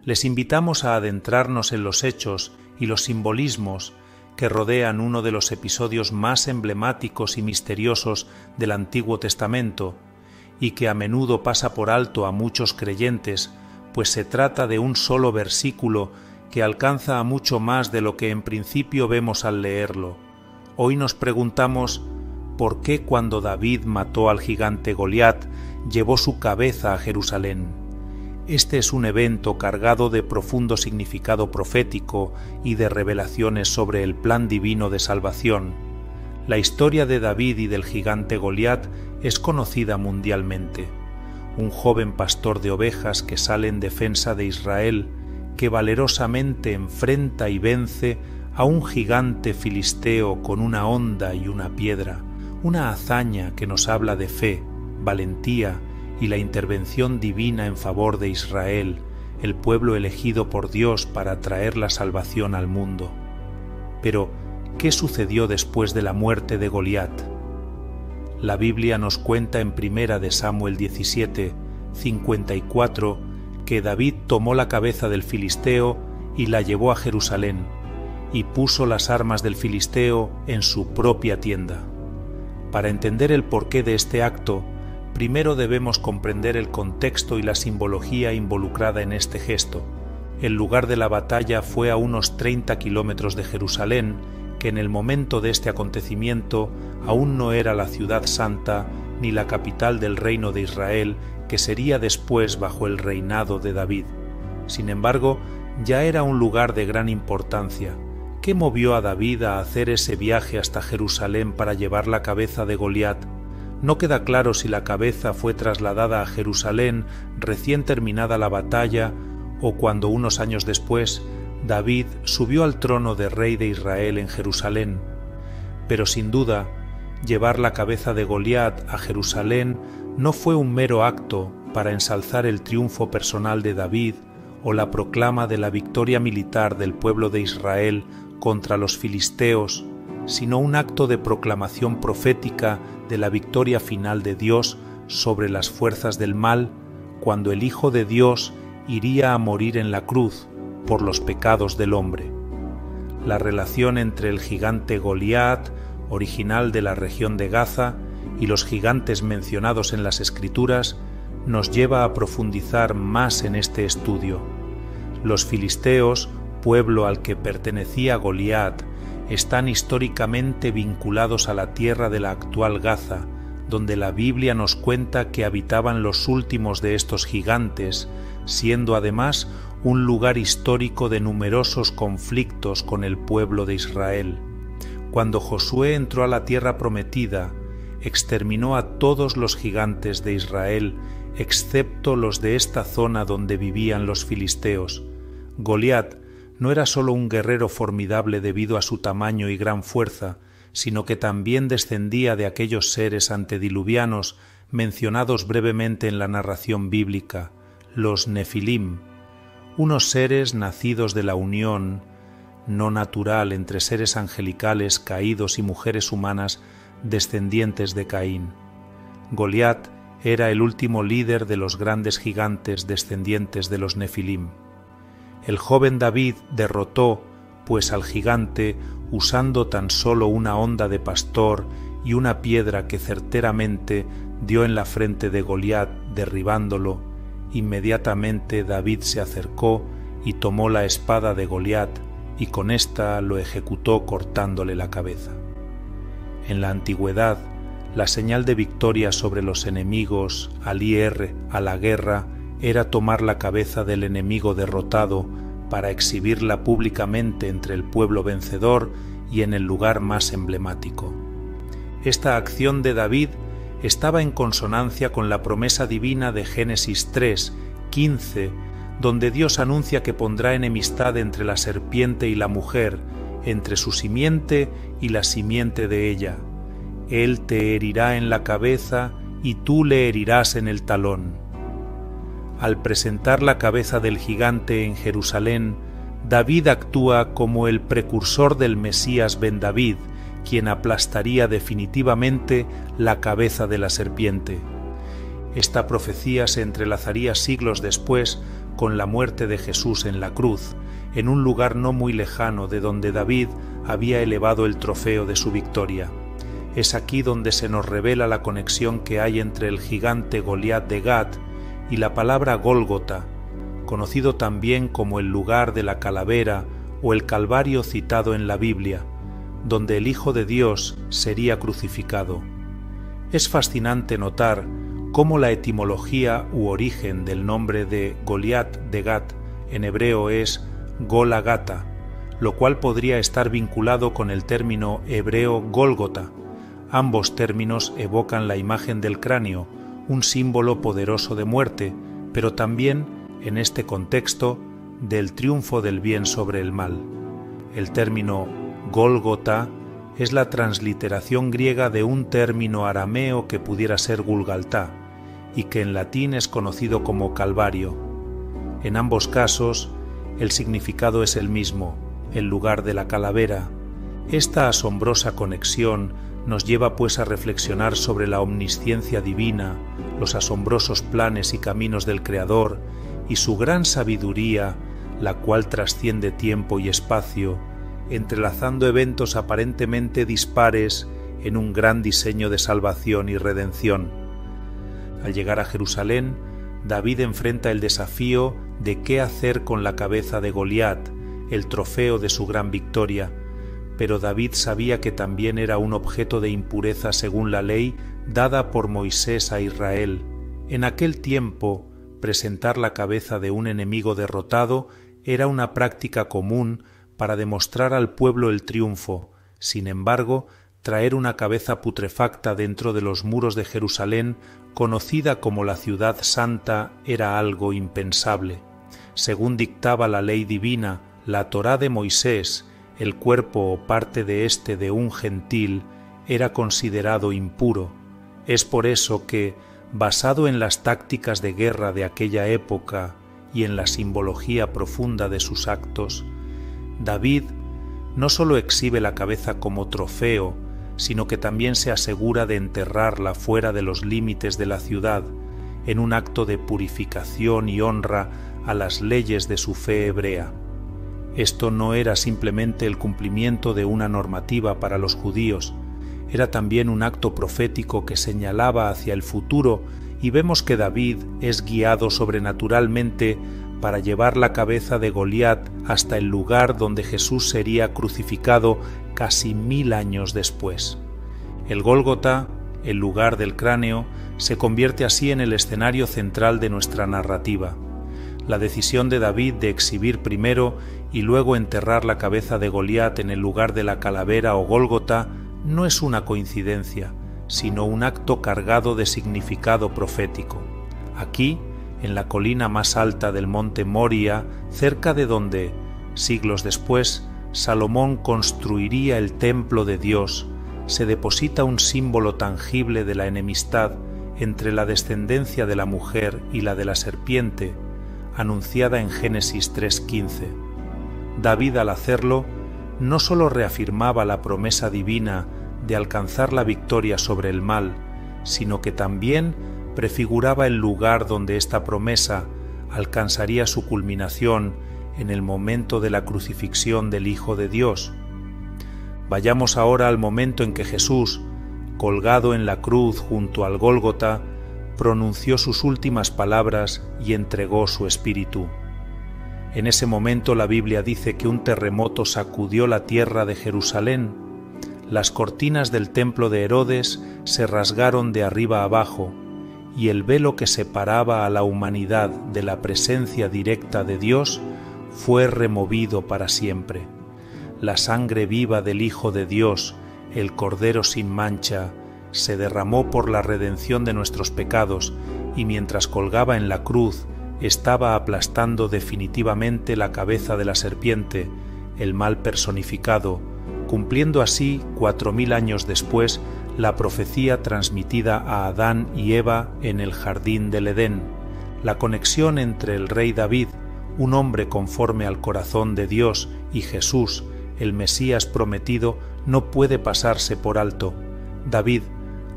Les invitamos a adentrarnos en los hechos y los simbolismos que rodean uno de los episodios más emblemáticos y misteriosos del Antiguo Testamento, y que a menudo pasa por alto a muchos creyentes, pues se trata de un solo versículo que alcanza a mucho más de lo que en principio vemos al leerlo. Hoy nos preguntamos ¿por qué cuando David mató al gigante Goliat llevó su cabeza a Jerusalén? Este es un evento cargado de profundo significado profético y de revelaciones sobre el plan divino de salvación. La historia de David y del gigante Goliat es conocida mundialmente. Un joven pastor de ovejas que sale en defensa de Israel, que valerosamente enfrenta y vence a un gigante filisteo con una honda y una piedra, una hazaña que nos habla de fe, valentía y la intervención divina en favor de Israel, el pueblo elegido por Dios para traer la salvación al mundo. Pero, ¿qué sucedió después de la muerte de Goliat? La Biblia nos cuenta en 1 Samuel 17, 54, que David tomó la cabeza del filisteo y la llevó a Jerusalén, y puso las armas del filisteo en su propia tienda. Para entender el porqué de este acto, primero debemos comprender el contexto y la simbología involucrada en este gesto. El lugar de la batalla fue a unos 30 kilómetros de Jerusalén, que en el momento de este acontecimiento aún no era la ciudad santa ni la capital del reino de Israel, que sería después bajo el reinado de David. Sin embargo, ya era un lugar de gran importancia. ¿Qué movió a David a hacer ese viaje hasta Jerusalén para llevar la cabeza de Goliat? No queda claro si la cabeza fue trasladada a Jerusalén recién terminada la batalla o cuando unos años después David subió al trono de rey de Israel en Jerusalén. Pero sin duda, llevar la cabeza de Goliat a Jerusalén no fue un mero acto para ensalzar el triunfo personal de David o la proclama de la victoria militar del pueblo de Israel contra los filisteos, sino un acto de proclamación profética de la victoria final de Dios sobre las fuerzas del mal, cuando el Hijo de Dios iría a morir en la cruz por los pecados del hombre. La relación entre el gigante Goliat, original de la región de Gaza, y los gigantes mencionados en las Escrituras nos lleva a profundizar más en este estudio. Los filisteos, pueblo al que pertenecía Goliat, están históricamente vinculados a la tierra de la actual Gaza, donde la Biblia nos cuenta que habitaban los últimos de estos gigantes, siendo además un lugar histórico de numerosos conflictos con el pueblo de Israel. Cuando Josué entró a la tierra prometida, exterminó a todos los gigantes de Israel, excepto los de esta zona donde vivían los filisteos. Goliat no era solo un guerrero formidable debido a su tamaño y gran fuerza, sino que también descendía de aquellos seres antediluvianos mencionados brevemente en la narración bíblica, los Nefilim, unos seres nacidos de la unión no natural entre seres angelicales caídos y mujeres humanas descendientes de Caín. Goliat era el último líder de los grandes gigantes descendientes de los Nefilim. El joven David derrotó, pues, al gigante usando tan solo una honda de pastor y una piedra que certeramente dio en la frente de Goliat, derribándolo. Inmediatamente David se acercó y tomó la espada de Goliat, y con ésta lo ejecutó cortándole la cabeza. En la antigüedad, la señal de victoria sobre los enemigos al ir a la guerra era tomar la cabeza del enemigo derrotado para exhibirla públicamente entre el pueblo vencedor y en el lugar más emblemático. Esta acción de David estaba en consonancia con la promesa divina de Génesis 3, 15, donde Dios anuncia que pondrá enemistad entre la serpiente y la mujer, entre su simiente y la simiente de ella. Él te herirá en la cabeza y tú le herirás en el talón. Al presentar la cabeza del gigante en Jerusalén, David actúa como el precursor del Mesías Ben David, quien aplastaría definitivamente la cabeza de la serpiente. Esta profecía se entrelazaría siglos después con la muerte de Jesús en la cruz, en un lugar no muy lejano de donde David había elevado el trofeo de su victoria. Es aquí donde se nos revela la conexión que hay entre el gigante Goliat de Gat y la palabra Gólgota, conocido también como el lugar de la calavera o el Calvario citado en la Biblia, donde el Hijo de Dios sería crucificado. Es fascinante notar cómo la etimología u origen del nombre de Goliat de Gat en hebreo es Golagata, lo cual podría estar vinculado con el término hebreo Gólgota. Ambos términos evocan la imagen del cráneo, un símbolo poderoso de muerte, pero también, en este contexto, del triunfo del bien sobre el mal. El término Gólgota es la transliteración griega de un término arameo que pudiera ser Gulgaltá, y que en latín es conocido como Calvario. En ambos casos, el significado es el mismo, el lugar de la calavera. Esta asombrosa conexión nos lleva pues a reflexionar sobre la omnisciencia divina, los asombrosos planes y caminos del Creador y su gran sabiduría, la cual trasciende tiempo y espacio, entrelazando eventos aparentemente dispares en un gran diseño de salvación y redención. Al llegar a Jerusalén, David enfrenta el desafío de qué hacer con la cabeza de Goliat, el trofeo de su gran victoria, pero David sabía que también era un objeto de impureza según la ley dada por Moisés a Israel. En aquel tiempo, presentar la cabeza de un enemigo derrotado era una práctica común para demostrar al pueblo el triunfo. Sin embargo, traer una cabeza putrefacta dentro de los muros de Jerusalén, conocida como la ciudad santa, era algo impensable. Según dictaba la ley divina, la Torá de Moisés, el cuerpo o parte de éste de un gentil era considerado impuro. Es por eso que, basado en las tácticas de guerra de aquella época y en la simbología profunda de sus actos, David no sólo exhibe la cabeza como trofeo, sino que también se asegura de enterrarla fuera de los límites de la ciudad, en un acto de purificación y honra a las leyes de su fe hebrea. Esto no era simplemente el cumplimiento de una normativa para los judíos, era también un acto profético que señalaba hacia el futuro, y vemos que David es guiado sobrenaturalmente para llevar la cabeza de Goliat hasta el lugar donde Jesús sería crucificado casi 1000 años después. El Gólgota, el lugar del cráneo, se convierte así en el escenario central de nuestra narrativa. La decisión de David de exhibir primero y luego enterrar la cabeza de Goliat en el lugar de la calavera o Gólgota no es una coincidencia, sino un acto cargado de significado profético. Aquí, en la colina más alta del monte Moria, cerca de donde, siglos después, Salomón construiría el templo de Dios, se deposita un símbolo tangible de la enemistad entre la descendencia de la mujer y la de la serpiente, anunciada en Génesis 3:15. David, al hacerlo, no sólo reafirmaba la promesa divina de alcanzar la victoria sobre el mal, sino que también prefiguraba el lugar donde esta promesa alcanzaría su culminación en el momento de la crucifixión del Hijo de Dios. Vayamos ahora al momento en que Jesús, colgado en la cruz junto al Gólgota, pronunció sus últimas palabras y entregó su espíritu. En ese momento la Biblia dice que un terremoto sacudió la tierra de Jerusalén. Las cortinas del templo de Herodes se rasgaron de arriba abajo, y el velo que separaba a la humanidad de la presencia directa de Dios fue removido para siempre. La sangre viva del Hijo de Dios, el Cordero sin mancha, se derramó por la redención de nuestros pecados, y mientras colgaba en la cruz estaba aplastando definitivamente la cabeza de la serpiente, el mal personificado, cumpliendo así 4000 años después la profecía transmitida a Adán y Eva en el jardín del Edén. La conexión entre el rey David, un hombre conforme al corazón de Dios, y Jesús, el Mesías prometido, no puede pasarse por alto. David,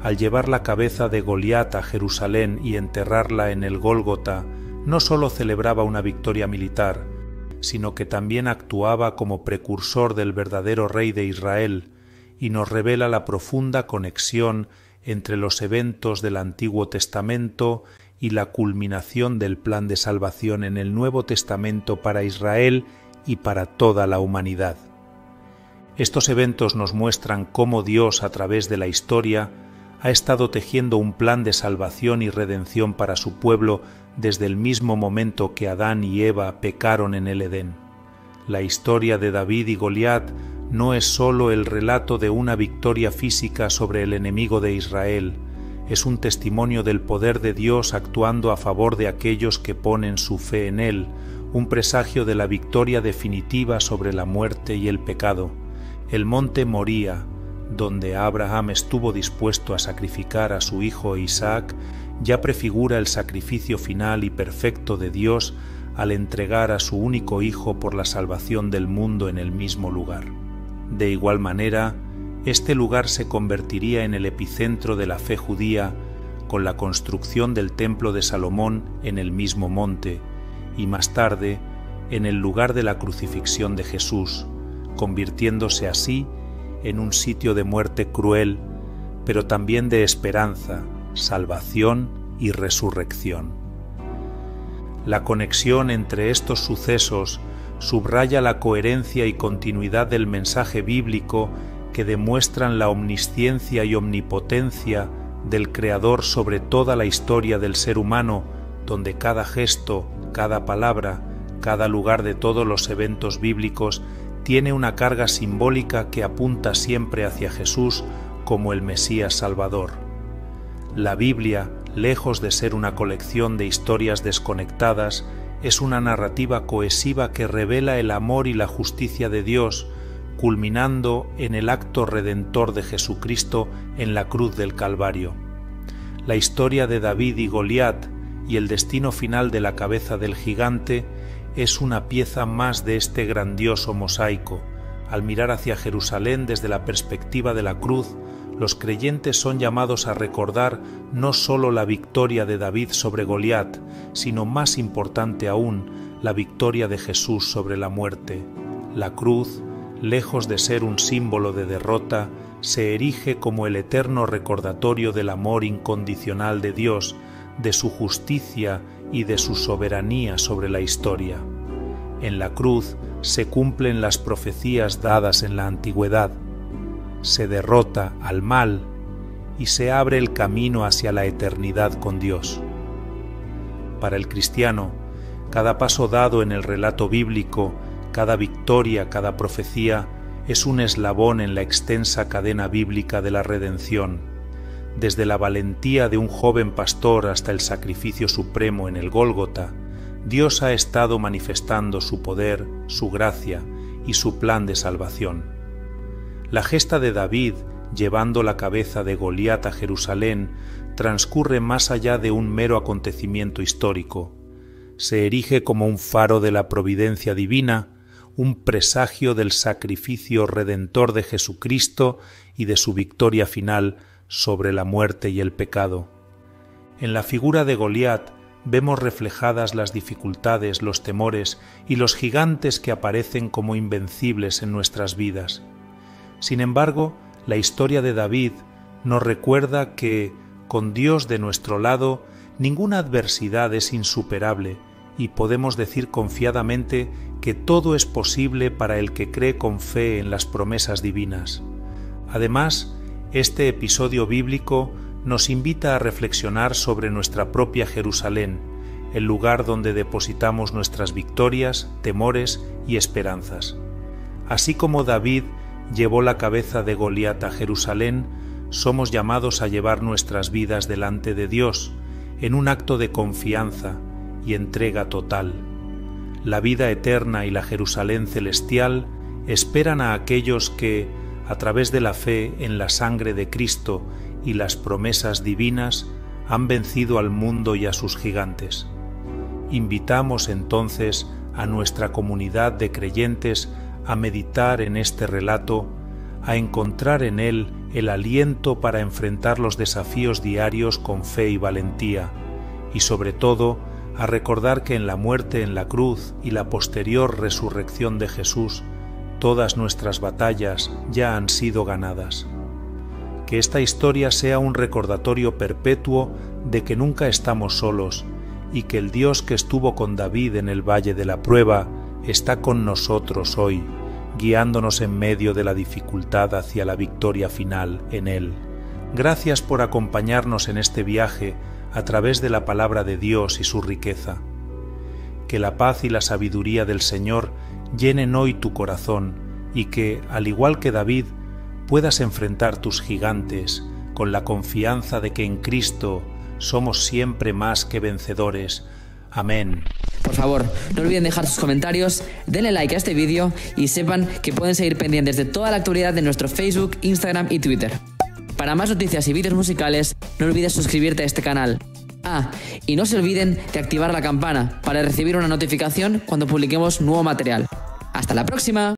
al llevar la cabeza de Goliat a Jerusalén y enterrarla en el Gólgota, no sólo celebraba una victoria militar, sino que también actuaba como precursor del verdadero Rey de Israel y nos revela la profunda conexión entre los eventos del Antiguo Testamento y la culminación del plan de salvación en el Nuevo Testamento para Israel y para toda la humanidad. Estos eventos nos muestran cómo Dios, a través de la historia, ha estado tejiendo un plan de salvación y redención para su pueblo desde el mismo momento que Adán y Eva pecaron en el Edén. La historia de David y Goliat no es sólo el relato de una victoria física sobre el enemigo de Israel, es un testimonio del poder de Dios actuando a favor de aquellos que ponen su fe en Él, un presagio de la victoria definitiva sobre la muerte y el pecado. El monte Moría, donde Abraham estuvo dispuesto a sacrificar a su hijo Isaac, ya prefigura el sacrificio final y perfecto de Dios al entregar a su único hijo por la salvación del mundo en el mismo lugar. De igual manera, este lugar se convertiría en el epicentro de la fe judía con la construcción del templo de Salomón en el mismo monte y más tarde en el lugar de la crucifixión de Jesús, convirtiéndose así en un sitio de muerte cruel, pero también de esperanza, salvación y resurrección. La conexión entre estos sucesos subraya la coherencia y continuidad del mensaje bíblico que demuestran la omnisciencia y omnipotencia del Creador sobre toda la historia del ser humano, donde cada gesto, cada palabra, cada lugar de todos los eventos bíblicos tiene una carga simbólica que apunta siempre hacia Jesús como el Mesías Salvador. La Biblia, lejos de ser una colección de historias desconectadas, es una narrativa cohesiva que revela el amor y la justicia de Dios, culminando en el acto redentor de Jesucristo en la cruz del Calvario. La historia de David y Goliat y el destino final de la cabeza del gigante es una pieza más de este grandioso mosaico. Al mirar hacia Jerusalén desde la perspectiva de la cruz, los creyentes son llamados a recordar no sólo la victoria de David sobre Goliat, sino más importante aún, la victoria de Jesús sobre la muerte. La cruz, lejos de ser un símbolo de derrota, se erige como el eterno recordatorio del amor incondicional de Dios, de su justicia y de su soberanía sobre la historia. En la cruz se cumplen las profecías dadas en la antigüedad, se derrota al mal y se abre el camino hacia la eternidad con Dios. Para el cristiano, cada paso dado en el relato bíblico, cada victoria, cada profecía, es un eslabón en la extensa cadena bíblica de la redención. Desde la valentía de un joven pastor hasta el sacrificio supremo en el Gólgota, Dios ha estado manifestando su poder, su gracia y su plan de salvación. La gesta de David, llevando la cabeza de Goliat a Jerusalén, transcurre más allá de un mero acontecimiento histórico. Se erige como un faro de la providencia divina, un presagio del sacrificio redentor de Jesucristo y de su victoria final sobre la muerte y el pecado. En la figura de Goliat vemos reflejadas las dificultades, los temores y los gigantes que aparecen como invencibles en nuestras vidas. Sin embargo, la historia de David nos recuerda que, con Dios de nuestro lado, ninguna adversidad es insuperable y podemos decir confiadamente que todo es posible para el que cree con fe en las promesas divinas. Además, este episodio bíblico nos invita a reflexionar sobre nuestra propia Jerusalén, el lugar donde depositamos nuestras victorias, temores y esperanzas. Así como David llevó la cabeza de Goliat a Jerusalén, somos llamados a llevar nuestras vidas delante de Dios, en un acto de confianza y entrega total. La vida eterna y la Jerusalén celestial esperan a aquellos que, a través de la fe en la sangre de Cristo y las promesas divinas, han vencido al mundo y a sus gigantes. Invitamos entonces a nuestra comunidad de creyentes a meditar en este relato, a encontrar en él el aliento para enfrentar los desafíos diarios con fe y valentía, y sobre todo a recordar que en la muerte en la cruz y la posterior resurrección de Jesús, todas nuestras batallas ya han sido ganadas. Que esta historia sea un recordatorio perpetuo de que nunca estamos solos y que el Dios que estuvo con David en el valle de la prueba está con nosotros hoy, guiándonos en medio de la dificultad hacia la victoria final en Él. Gracias por acompañarnos en este viaje a través de la palabra de Dios y su riqueza. Que la paz y la sabiduría del Señor llenen hoy tu corazón y que, al igual que David, puedas enfrentar tus gigantes con la confianza de que en Cristo somos siempre más que vencedores. Amén. Por favor, no olviden dejar sus comentarios, denle like a este vídeo y sepan que pueden seguir pendientes de toda la actualidad de nuestro Facebook, Instagram y Twitter. Para más noticias y vídeos musicales, no olvides suscribirte a este canal. Y no se olviden de activar la campana para recibir una notificación cuando publiquemos nuevo material. ¡Hasta la próxima!